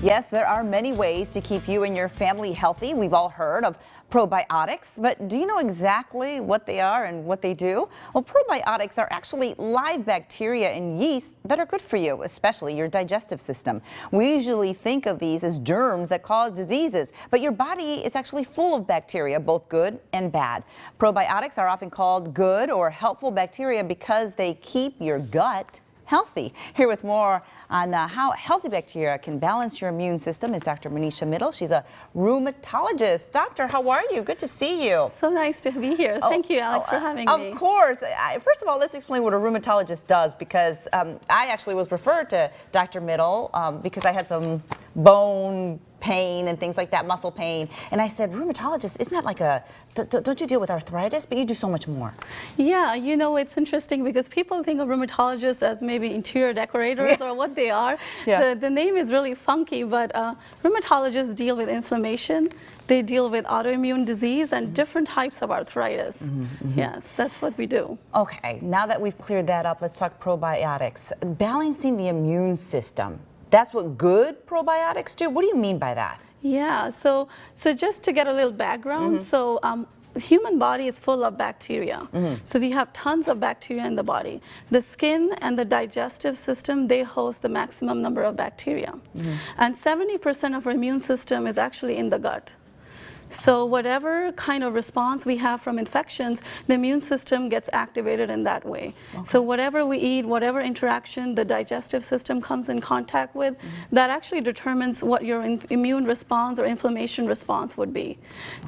Yes, there are many ways to keep you and your family healthy. We've all heard of probiotics, but do you know exactly what they are and what they do? Well, probiotics are actually live bacteria and yeast that are good for you, especially your digestive system. We usually think of these as germs that cause diseases, but your body is actually full of bacteria, both good and bad. Probiotics are often called good or helpful bacteria because they keep your gut healthy. Here with more on how healthy bacteria can balance your immune system is Dr. Manisha Middle. She's a rheumatologist. Doctor, how are you? Good to see you. So nice to be here. Thank you, Alex, for having me. Of course. First of all, let's explain what a rheumatologist does, because I actually was referred to Dr. Middle because I had some bone pain and things like that, muscle pain. And I said, rheumatologist, isn't that like don't you deal with arthritis? But you do so much more. Yeah, you know, it's interesting because people think of rheumatologists as maybe interior decorators or what they are. Yeah. The name is really funky, but rheumatologists deal with inflammation. They deal with autoimmune disease and different types of arthritis. Yes, that's what we do. Okay, now that we've cleared that up, let's talk probiotics. Balancing the immune system. That's what good probiotics do? What do you mean by that? Yeah, so just to get a little background, the human body is full of bacteria. So we have tons of bacteria in the body. The skin and the digestive system, they host the maximum number of bacteria. And 70% of our immune system is actually in the gut. So whatever kind of response we have from infections, the immune system gets activated in that way. Okay. So whatever we eat, whatever interaction the digestive system comes in contact with, that actually determines what your immune response or inflammation response would be.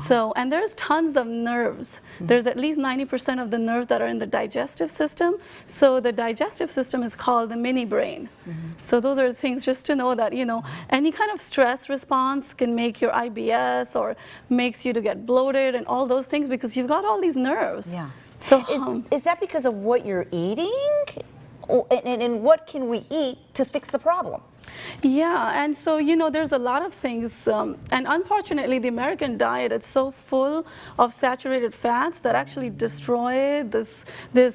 So, and there's tons of nerves. There's at least 90% of the nerves that are in the digestive system. So the digestive system is called the mini brain. So those are things just to know that, you know, any kind of stress response can make your IBS or makes you to get bloated and all those things because you've got all these nerves. Yeah. So is that because of what you're eating? And what can we eat to fix the problem? Yeah, and so, you know, there's a lot of things, and unfortunately the American diet is so full of saturated fats that actually destroy this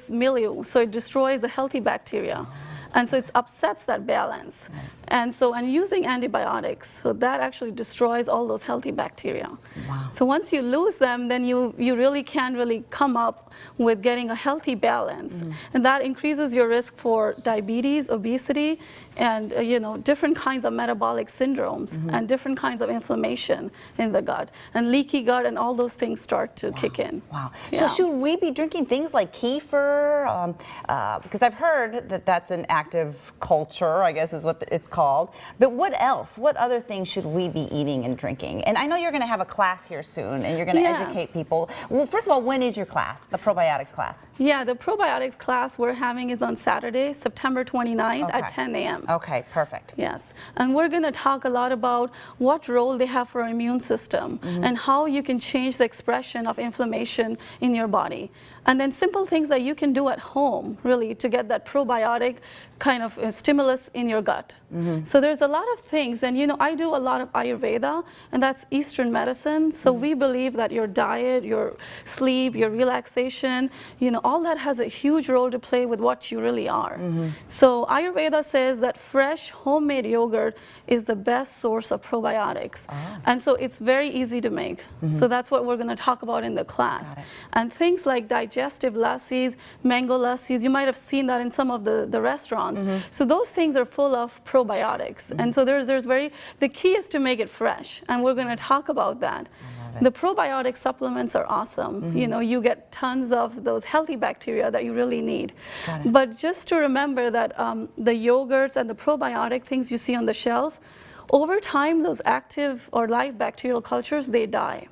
milieu. So it destroys the healthy bacteria. And so it upsets that balance. And using antibiotics, so that actually destroys all those healthy bacteria. Wow. So once you lose them, then you really can't really come up with getting a healthy balance. And that increases your risk for diabetes, obesity, and you know, different kinds of metabolic syndromes and different kinds of inflammation in the gut. And leaky gut and all those things start to kick in. Wow. Yeah. So should we be drinking things like kefir? Because I've heard that that's an active culture, I guess is what it's called. But what else? What other things should we be eating and drinking? And I know you're going to have a class here soon and you're going to educate people. Well, first of all, when is your class, the probiotics class? Yeah, the probiotics class we're having is on Saturday, September 29th at 10 a.m. Okay, perfect. Yes, and we're going to talk a lot about what role they have for our immune system and how you can change the expression of inflammation in your body. And then simple things that you can do at home, really, to get that probiotic kind of stimulus in your gut. So there's a lot of things, and you know, I do a lot of Ayurveda, and that's Eastern medicine. So we believe that your diet, your sleep, your relaxation, you know, all that has a huge role to play with what you really are. So Ayurveda says that fresh homemade yogurt is the best source of probiotics. And so it's very easy to make. So that's what we're going to talk about in the class. And things like digestive lassis, mango lassis, you might have seen that in some of the restaurants. So those things are full of probiotics. And so the key is to make it fresh, and we're going to talk about that. The probiotic supplements are awesome. You know, you get tons of those healthy bacteria that you really need. But just to remember that the yogurts and the probiotic things you see on the shelf, over time those active or live bacterial cultures, they die.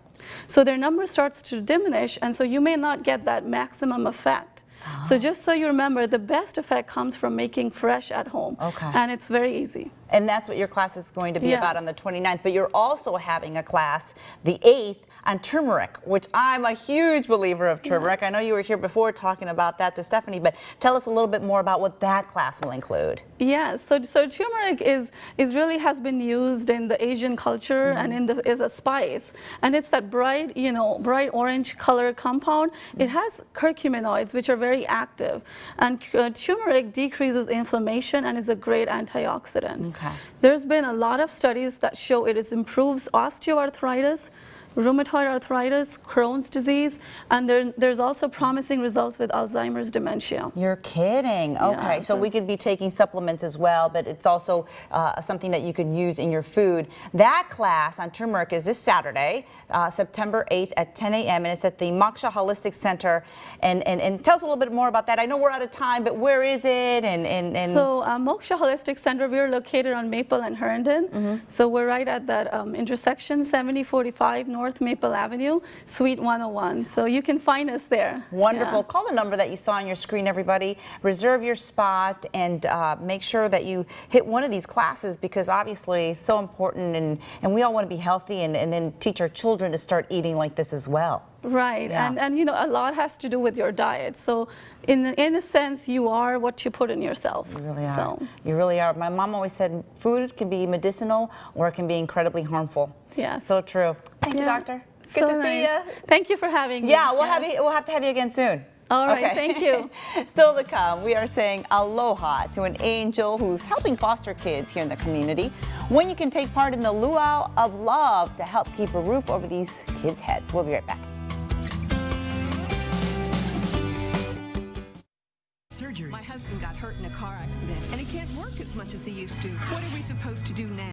So their number starts to diminish, and so you may not get that maximum effect. So just so you remember, the best effect comes from making fresh at home. And it's very easy. And that's what your class is going to be about on the 29th. But you're also having a class the 8th on turmeric, which I'm a huge believer of turmeric. I know you were here before talking about that to Stephanie, but tell us a little bit more about what that class will include. Yeah, so turmeric is really has been used in the Asian culture and is a spice, and it's that bright, bright orange color compound. It has curcuminoids, which are very active, and turmeric decreases inflammation and is a great antioxidant. Okay. There's been a lot of studies that show it improves osteoarthritis, rheumatoid arthritis, Crohn's disease, and there's also promising results with Alzheimer's dementia. You're kidding. Okay, Yeah, so we could be taking supplements as well, but it's also something that you can use in your food. That class on turmeric is this Saturday, September 8th at 10 a.m. and it's at the Moksha Holistic Center. And tell us a little bit more about that. I know we're out of time, but where is it? So Moksha Holistic Center, we're located on Maple and Herndon. So we're right at that intersection, 7045 North Maple Avenue, Suite 101. So you can find us there. Wonderful. Yeah. Call the number that you saw on your screen, everybody. Reserve your spot and make sure that you hit one of these classes, because obviously it's so important, and we all want to be healthy and then teach our children to start eating like this as well. Right, Yeah. and a lot has to do with your diet. So in a sense, you are what you put in yourself. You really are. So, You really are. My mom always said food can be medicinal or it can be incredibly harmful. yes. So true. Thank you, Yeah. doctor. Good So to see nice. you. Thank you for having me. Yeah, we'll Yes. have to have you again soon. All right, Okay. thank you. Still to come, we are saying aloha to an angel who's helping foster kids here in the community. When you can take part in the Luau of Love to help keep a roof over these kids' heads. We'll be right back. Surgery. My husband got hurt in a car accident, and he can't work as much as he used to. What are we supposed to do now?